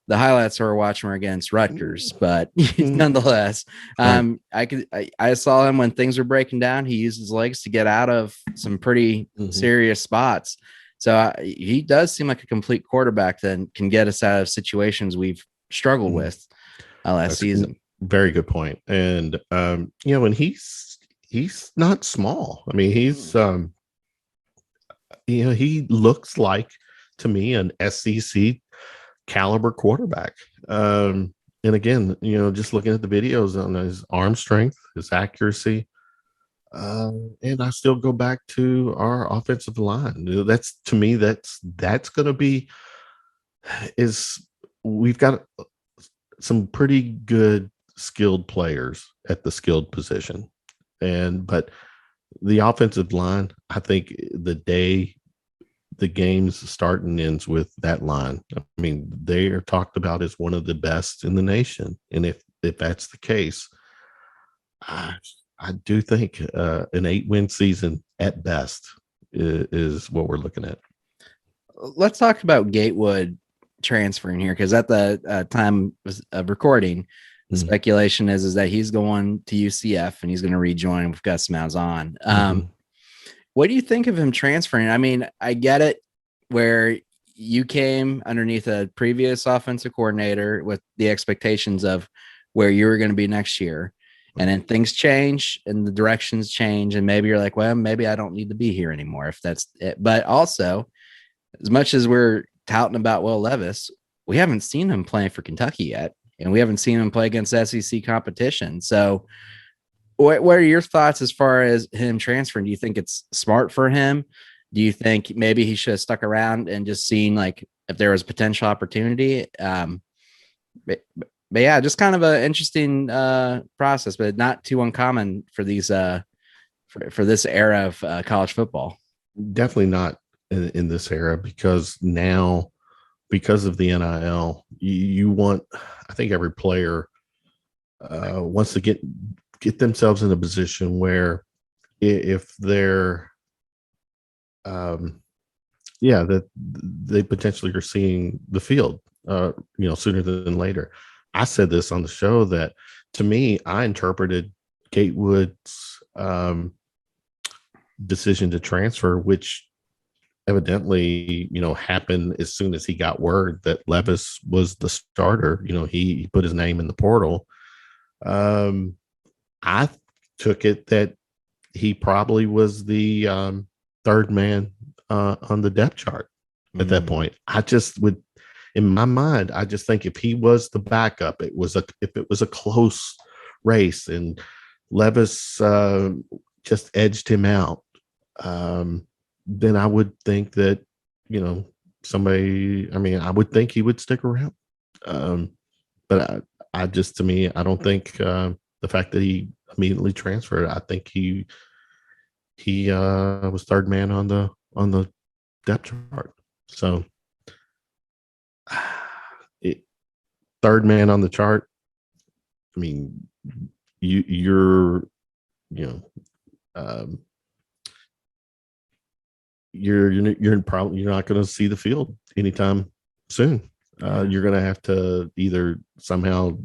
the highlights we're watching were against Rutgers, but nonetheless, I saw him when things were breaking down. He used his legs to get out of some pretty serious spots. So he does seem like a complete quarterback that can get us out of situations we've struggled with last season. Very good point. And and he's not small. I mean, he's he looks like, to me, an SEC caliber quarterback. And again, just looking at the videos on his arm strength, his accuracy, and I still go back to our offensive line. That's, to me, that's going to be we've got some pretty good skilled players at the skilled position, but the offensive line, I think the game's start and ends with that line. I mean, they are talked about as one of the best in the nation, and if that's the case, I do think an 8-win season at best is what we're looking at. Let's talk about Gatewood transferring here, because at the time of recording, the speculation is that he's going to UCF and he's going to rejoin with Gus Malzahn. What do you think of him transferring? I mean, I get it where you came underneath a previous offensive coordinator with the expectations of where you were going to be next year, and then things change and the directions change, and maybe you're like, well, maybe I don't need to be here anymore if that's it. But also, as much as we're touting about Will Levis, we haven't seen him playing for Kentucky yet, and we haven't seen him play against SEC competition. So what are your thoughts as far as him transferring? Do you think it's smart for him? Do you think maybe he should have stuck around and just seen like if there was potential opportunity? But yeah, just kind of an interesting process, but not too uncommon for these for this era of college football. Definitely not in this era, because now, because of the NIL, you want, I think every player wants to get themselves in a position where if they're that they potentially are seeing the field sooner than later. I said this on the show that, to me, I interpreted Gatewood's decision to transfer, which evidently happened as soon as he got word that Levis was the starter. He put his name in the portal. I took it that he probably was the third man on the depth chart at that point. I just would, in my mind, I just think if he was the backup, if it was a close race and Levis just edged him out, then I would think that somebody. I mean, I would think he would stick around. But to me, I don't think the fact that he immediately transferred, I think he was third man on the depth chart. So third man on the chart. I mean, you're you know you're probably you're not going to see the field anytime soon. You're going to have to either somehow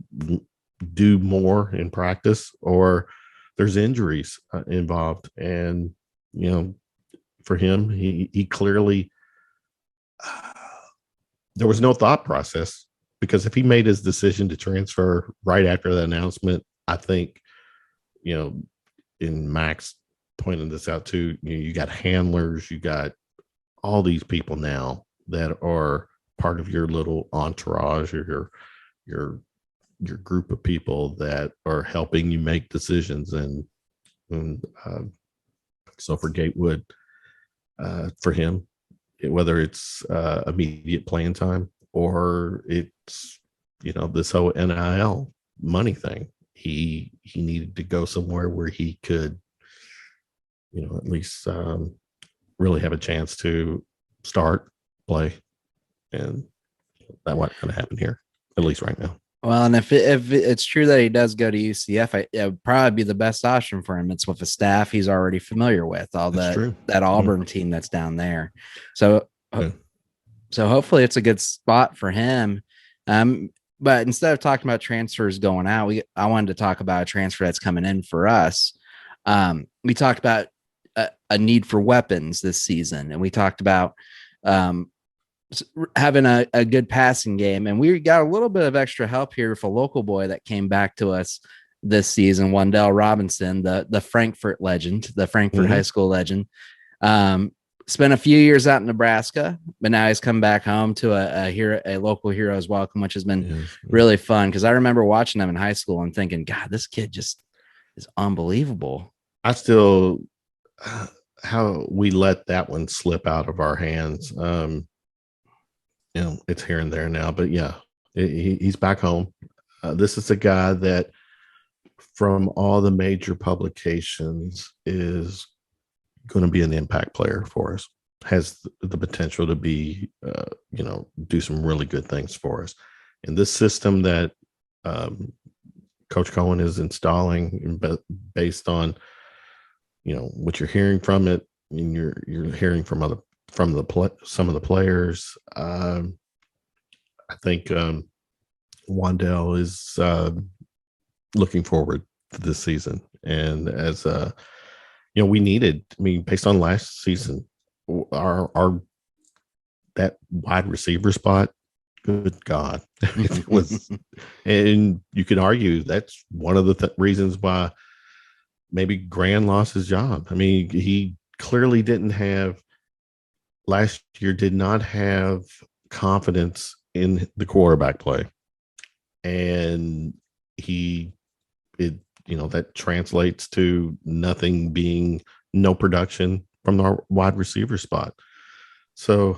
do more in practice, or there's injuries involved. And for him, he clearly there was no thought process, because if he made his decision to transfer right after the announcement, I think, in Max pointing this out too, you got handlers, you got all these people now that are part of your little entourage, or your group of people that are helping you make decisions. And so for Gatewood, for him, whether it's immediate playing time or it's this whole NIL money thing, he needed to go somewhere where he could at least really have a chance to start, play, and that wasn't going to happen here, at least right now. Well, and if it's true that he does go to UCF, it would probably be the best option for him. It's with a staff he's already familiar with, that Auburn team that's down there. So, so hopefully it's a good spot for him. But instead of talking about transfers going out, I wanted to talk about a transfer that's coming in for us. We talked about a need for weapons this season, and we talked about having a good passing game, and we got a little bit of extra help here with a local boy that came back to us this season, WanDale Robinson, the Frankfurt legend, the Frankfurt high school legend. Spent a few years out in Nebraska, but now he's come back home to a local hero's welcome, which has been really fun, because I remember watching him in high school and thinking, God, this kid just is unbelievable. I still how we let that one slip out of our hands. It's here and there now, but yeah, he's back home. This is a guy that from all the major publications is going to be an impact player for us, has the potential to be, do some really good things for us. And this system that Coach Cohn is installing, based on, what you're hearing from it, and you're hearing from some of the players. I think WanDale is looking forward to this season, and as we needed. I mean, based on last season, our that wide receiver spot, good God, it was, and you could argue that's one of the reasons why maybe Grand lost his job. I mean, he clearly last year did not have confidence in the quarterback play, and that translates to no production from the wide receiver spot. So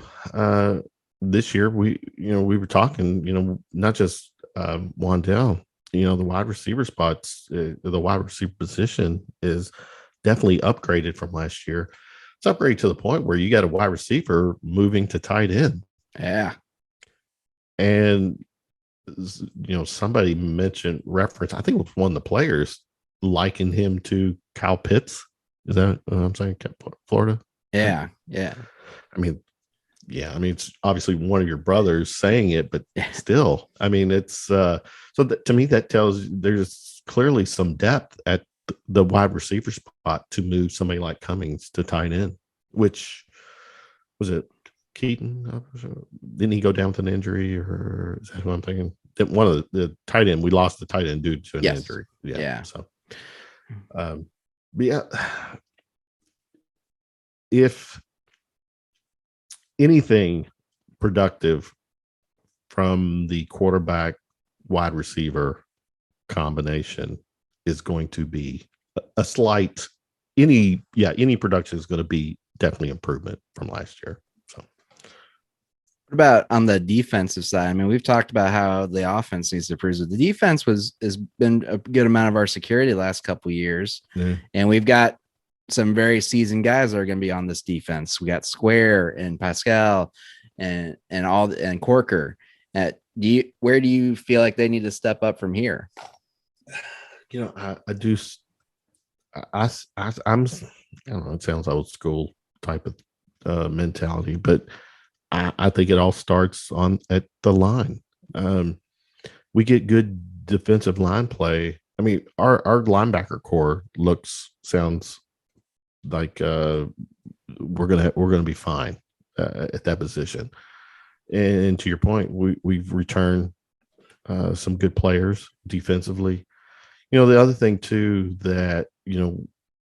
this year we were talking, not just WanDale, the wide receiver spots, the wide receiver position is definitely upgraded from last year. It's upgraded to the point where you got a wide receiver moving to tight end. Yeah. And somebody reference, I think it was one of the players, likened him to Kyle Pitts. Is that what I'm saying? Florida? Yeah. Yeah. I mean, it's obviously one of your brothers saying it, but still, I mean, it's so that, to me, that tells there's clearly some depth at the wide receiver spot to move somebody like Cummings to tight end, which was it Keaton? Didn't he go down with an injury, or is that who I'm thinking? One of the tight end, we lost the tight end due to an injury. Yeah. So, if anything productive from the quarterback wide receiver combination is going to be a slight, any production is going to be definitely improvement from last year. So What about on the defensive side? I mean, we've talked about how the offense needs to improve. The defense has been a good amount of our security the last couple of years, and we've got some very seasoned guys that are going to be on this defense. We got Square and Pascal and Corker. Where do you feel like they need to step up from here? I do. I'm. I don't know. It sounds old school type of mentality, but I think it all starts at the line. We get good defensive line play. I mean, our linebacker core sounds like we're gonna be fine at that position. And to your point, we've returned some good players defensively. The other thing too that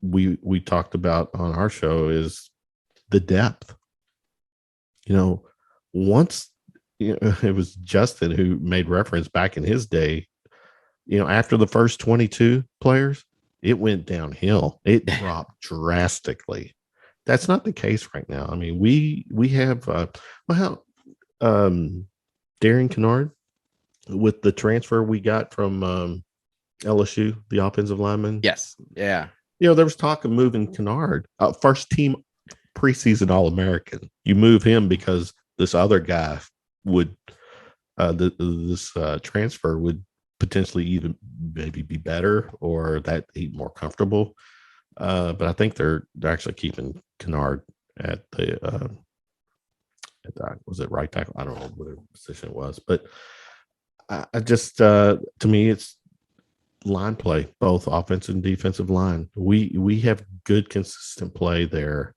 we talked about on our show is the depth. Once it was Justin who made reference back in his day. After the first 22 players, it went downhill. It dropped drastically. That's not the case right now. I mean, we have Darian Kennard with the transfer we got from LSU, the offensive lineman. Yes. Yeah. There was talk of moving Kennard, first team preseason All-American. You move him because this other guy would, this transfer would potentially even maybe be better or that he more comfortable. But I think they're actually keeping Kennard at the was it right tackle? I don't know what position it was, but I just to me it's line play, both offensive and defensive line. We have good consistent play there.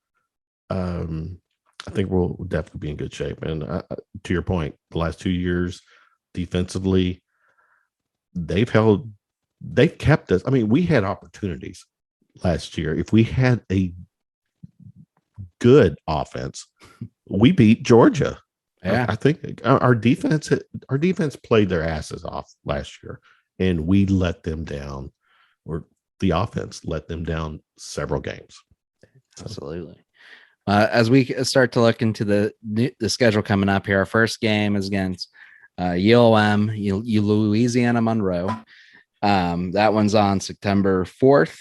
I think we'll definitely be in good shape. And to your point, the last 2 years defensively, they've kept us. I mean, we had opportunities last year. If we had a good offense, we beat Georgia. Yeah. I think our defense played their asses off last year, and we let them down, or the offense let them down several games. Absolutely. As we start to look into the schedule coming up here, our first game is against ULM, Louisiana Monroe. That one's on September 4th.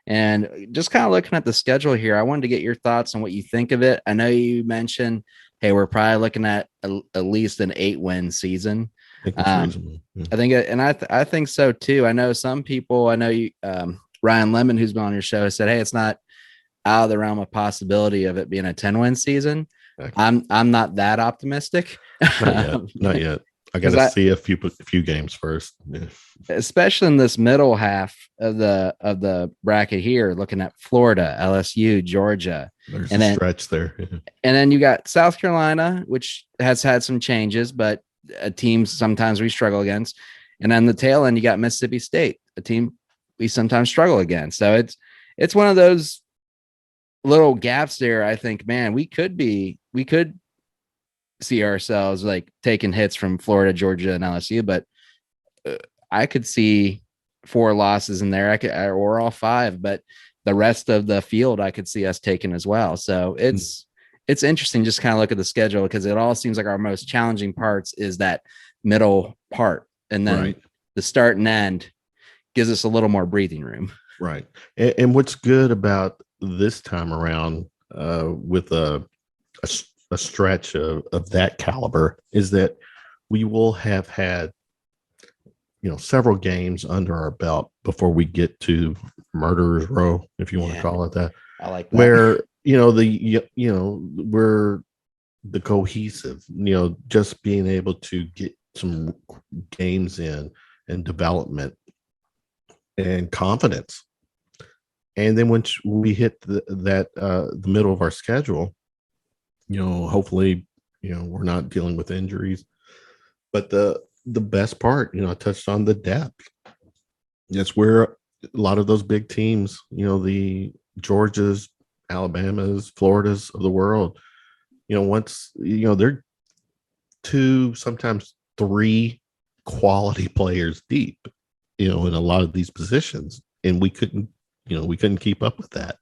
And just kind of looking at the schedule here, I wanted to get your thoughts on what you think of it. I know you mentioned, hey, we're probably looking at at least an 8-win season. I think that's reasonable. Yeah. I think, and I think so too. I know some people. I know you, Ryan Lemon, who's been on your show, said, hey, it's not out of the realm of possibility of it being a 10-win season. Okay. I'm not that optimistic. Not yet. I got to see a few games first. Yeah. Especially in this middle half of the bracket here, looking at Florida, LSU, Georgia. There's a stretch there. Yeah. And then you got South Carolina, which has had some changes, but a team sometimes we struggle against. And then the tail end, you got Mississippi State, a team we sometimes struggle against. So it's one of those little gaps there. I think, man, we could see ourselves like taking hits from Florida, Georgia, and LSU, but I could see 4 losses in there. Or all 5, but the rest of the field I could see us taking as well. So it's interesting just kind of look at the schedule, because it all seems like our most challenging parts is that middle part, and then the start and end gives us a little more breathing room. Right. And what's good about this time around with a stretch of that caliber is that we will have had several games under our belt before we get to murderer's row, if you want to call it that. I like that. Where we're the cohesive, just being able to get some games in and development and confidence. And then once we hit the middle of our schedule, hopefully, we're not dealing with injuries. But the best part, I touched on the depth. That's where a lot of those big teams, the Georgias, Alabamas, Floridas of the world, once, they're 2, sometimes 3 quality players deep, in a lot of these positions. And we couldn't keep up with that.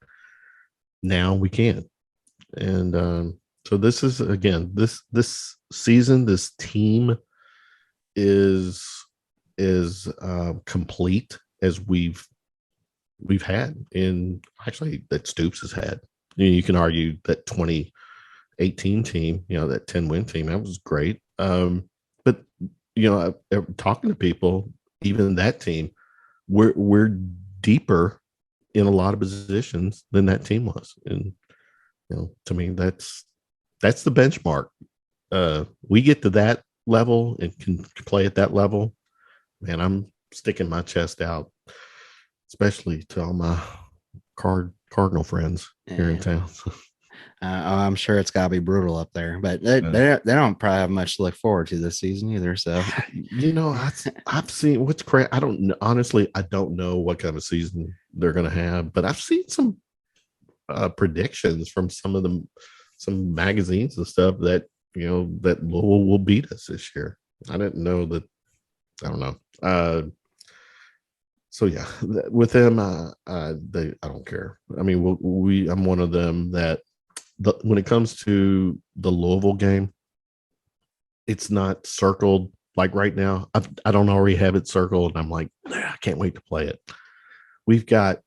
Now we can. And So this is again this season, this team is complete as we've had in actually that Stoops has had. You can argue that 2018 team, that 10-win team, that was great. But talking to people, even that team, we're deeper in a lot of positions than that team was. And to me, that's the benchmark. We get to that level and can play at that level, man, I'm sticking my chest out, especially to all my Cardinal friends here in town. I'm sure it's got to be brutal up there, but they don't probably have much to look forward to this season either. So, I've seen what's crazy. I don't know, honestly, I don't know what kind of season they're going to have, but I've seen some predictions from some magazines and stuff that that Louisville will beat us this year. I didn't know that. I don't know. So yeah, with them, I don't care. I mean, I'm one of them that when it comes to the Louisville game, it's not circled like right now. I don't already have it circled. And I'm like, I can't wait to play it. We've got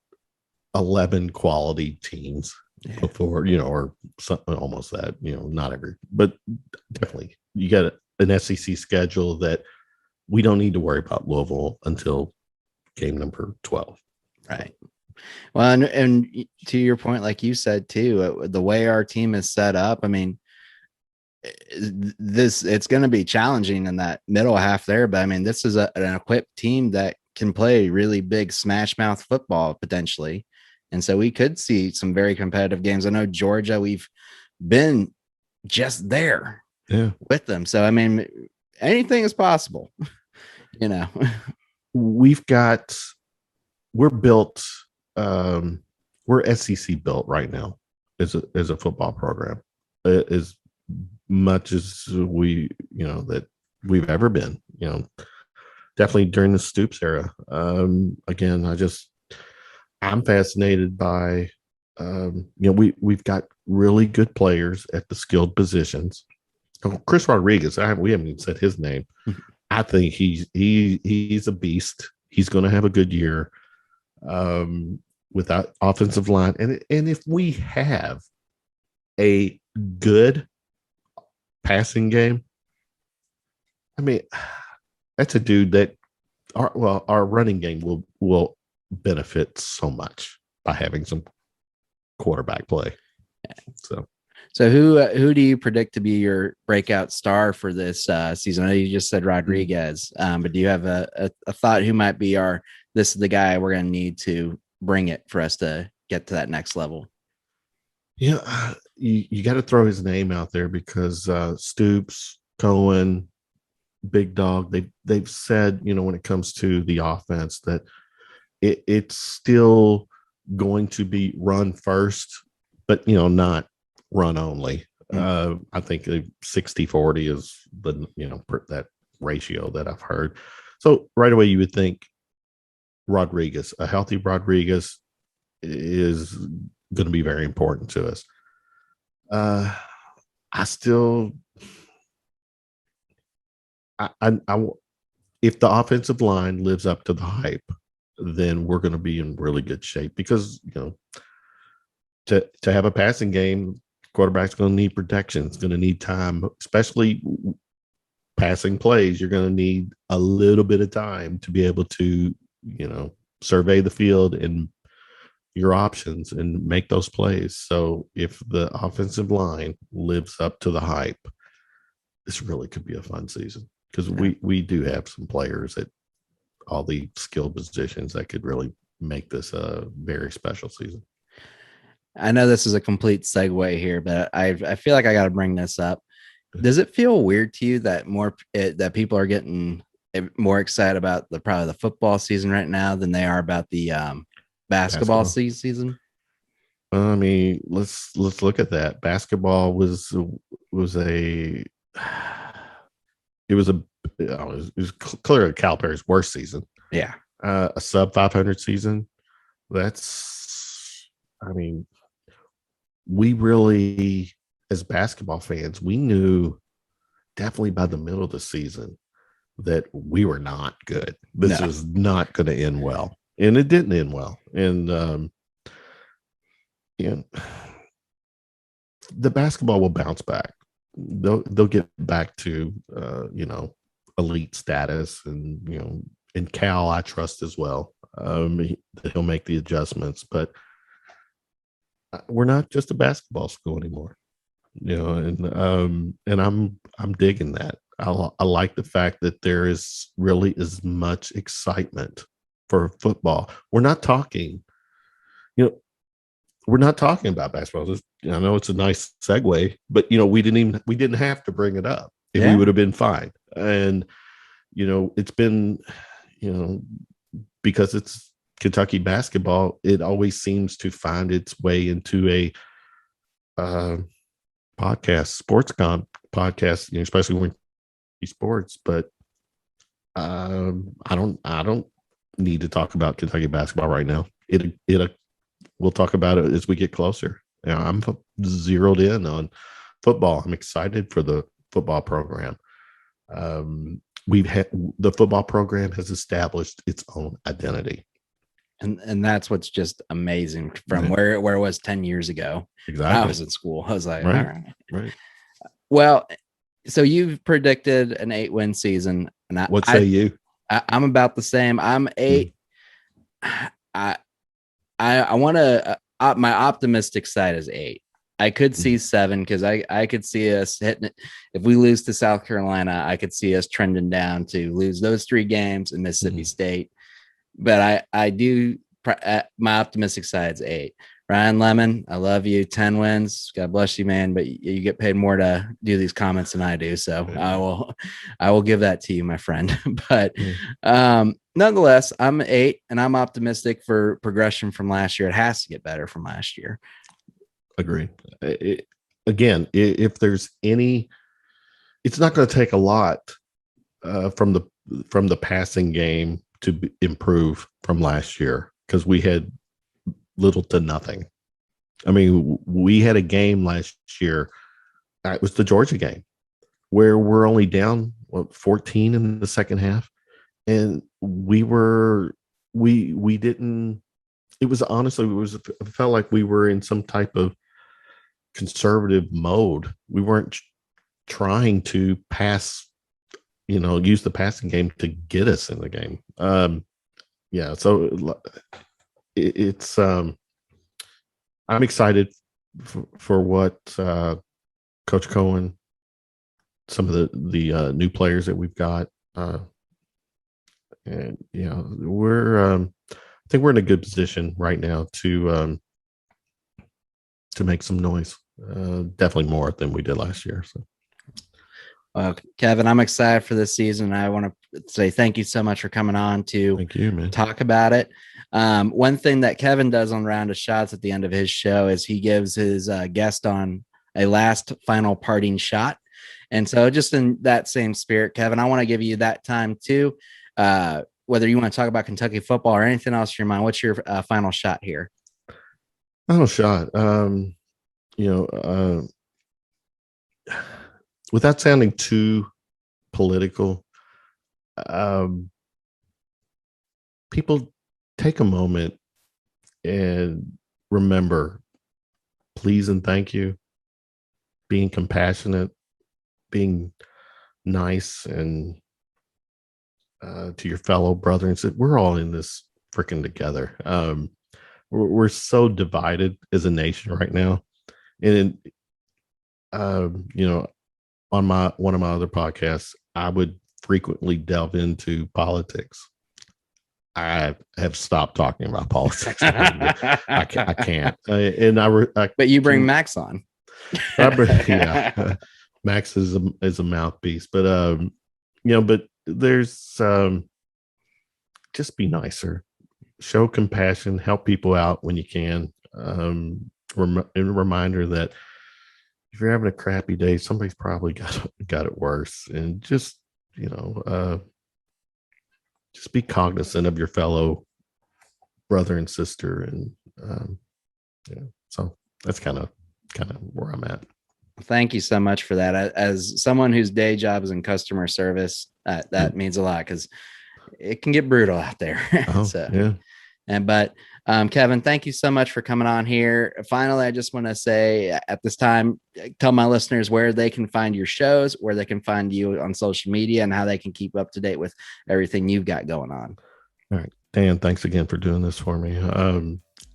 11 quality teams before, or something almost that, not every, but definitely you got an SEC schedule that we don't need to worry about Louisville until game number 12. Right. Well, and to your point, like you said too, the way our team is set up, I mean, it's going to be challenging in that middle half there, but I mean, this is an equipped team that can play really big smash mouth football potentially. And so we could see some very competitive games. I know Georgia, we've been just there with them. So, I mean, anything is possible, we're built, we're SEC built right now as a football program, as much as that we've ever been, definitely during the Stoops era. Again, I'm fascinated by, we've got really good players at the skilled positions. Chris Rodriguez, we haven't even said his name. I think he's a beast. He's going to have a good year with that offensive line. And if we have a good passing game, I mean, that's a dude that our running game will benefit so much by having some quarterback play. So who do you predict to be your breakout star for this season? I know you just said Rodriguez, but do you have a thought who might be this is the guy we're going to need to bring it for us to get to that next level? Yeah, you got to throw his name out there because Stoops, Cohn, Big Dog, they've said, when it comes to the offense that it's still going to be run first, but not run only. I think 60-40 is the that ratio that I've heard. So right away you would think Rodriguez, a healthy Rodriguez, is going to be very important to us. If the offensive line lives up to the hype, then we're going to be in really good shape because to have a passing game, quarterback's going to need protection. It's going to need time, especially passing plays. You're going to need a little bit of time to be able to, survey the field and your options and make those plays. So if the offensive line lives up to the hype, this really could be a fun season because we do have some players at all the skilled positions that could really make this a very special season. I know this is a complete segue here, but I feel like I got to bring this up. Does it feel weird to you that that people are getting more excited about probably the football season right now than they are about the basketball season? I mean, let's look at that. Basketball was clearly Calipari's worst season. Yeah, a sub 500 season. We really as basketball fans, we knew definitely by the middle of the season that we were not good. This is not going to end well. And it didn't end well. And, the basketball will bounce back. They'll get back to, elite status. And, in Cal, I trust as well. He'll make the adjustments. But we're not just a basketball school anymore. And I'm digging that. I like the fact that there is really as much excitement for football. We're not talking about basketball. I know it's a nice segue, but we didn't have to bring it up. We would have been fine. And it's been, because it's Kentucky basketball, it always seems to find its way into a sports podcast, especially when sports. But I don't need to talk about Kentucky basketball right now. We'll talk about it as we get closer. I'm zeroed in on football. I'm excited for the football program. The football program has established its own identity. And that's what's just amazing from where it was 10 years ago. Exactly. When I was in school. I was like, right. All right. Right. Well, so you've predicted an 8-win season. And what say you? I'm about the same. I'm 8. I want to, my optimistic side is 8. I could see 7 because I could see us hitting it. If we lose to South Carolina, I could see us trending down to lose those 3 games in Mississippi State. But I do, my optimistic side is 8. Ryan Lemon, I love you. 10 wins. God bless you, man. But you get paid more to do these comments than I do. So I will give that to you, my friend. But nonetheless, I'm 8 and I'm optimistic for progression from last year. It has to get better from last year. Agree. Again, if there's any, it's not going to take a lot from the passing game to improve from last year, because we had little to nothing. I mean, we had a game last year. It was the Georgia game where we're only down 14 in the second half, and we didn't. It felt like we were in some type of conservative mode. We weren't trying to pass, use the passing game to get us in the game. So it's I'm excited for what Coach Cohn, some of the new players that we've got, and we're I think we're in a good position right now to make some noise, definitely more than we did last year. So, Kevin, I'm excited for this season. I want to say thank you so much for coming on to talk about it. One thing that Kevin does on Round of Shots at the end of his show is he gives his guest on a last final parting shot. And so just in that same spirit, Kevin, I want to give you that time too. Whether you want to talk about Kentucky football or anything else in your mind, what's your final shot here? Final shot. Without sounding too political, people take a moment and remember, please and thank you, being compassionate, being nice, and to your fellow brother and sister. We're all in this freaking together. We're so divided as a nation right now, and on one of my other podcasts, I would frequently delve into politics. I have stopped talking about politics. I can't. But you bring Max on. Yeah, Max is a mouthpiece, but but there's just be nicer, show compassion, help people out when you can. And a reminder that if you're having a crappy day, somebody's probably got it worse, and just be cognizant of your fellow brother and sister, and so that's kind of where I'm at. Thank you so much for that. As someone whose day job is in customer service, that means a lot because it can get brutal out there. Oh, So, yeah. but Kevin, thank you so much for coming on here. Finally, I just want to say at this time, tell my listeners where they can find your shows, where they can find you on social media, and how they can keep up to date with everything you've got going on. All right, Dan, thanks again for doing this for me.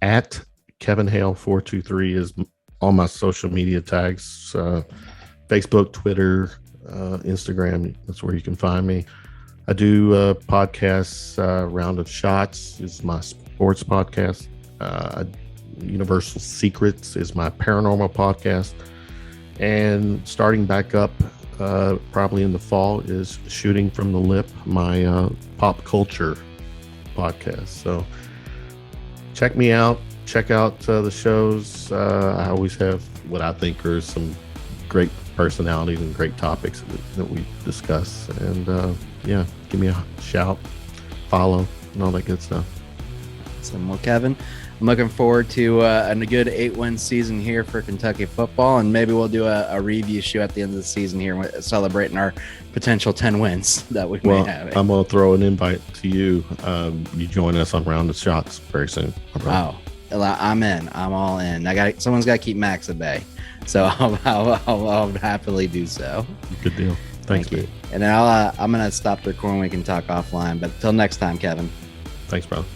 At Kevin Hale 423 is all my social media tags, Facebook, Twitter, Instagram. That's where you can find me. I do podcasts. Round of Shots is my sports podcast. Universal Secrets is my paranormal podcast. And starting back up probably in the fall is Shooting from the Lip, my pop culture podcast. So check me out. Check out the shows. I always have what I think are some great personalities and great topics that we discuss. And yeah, give me a shout, follow, and all that good stuff. Awesome. Well, Kevin, I'm looking forward to a good 8-win season here for Kentucky football, and maybe we'll do a review show at the end of the season here, celebrating our potential 10 wins that we may have. I'm going to throw an invite to you. You join us on Round of Shots very soon. Wow. I'm in. I'm all in. Someone's got to keep Max at bay, so I'll happily do so. Good deal. Thanks, Thank you. And then I'm gonna stop the recording. We can talk offline. But till next time, Kevin. Thanks, brother.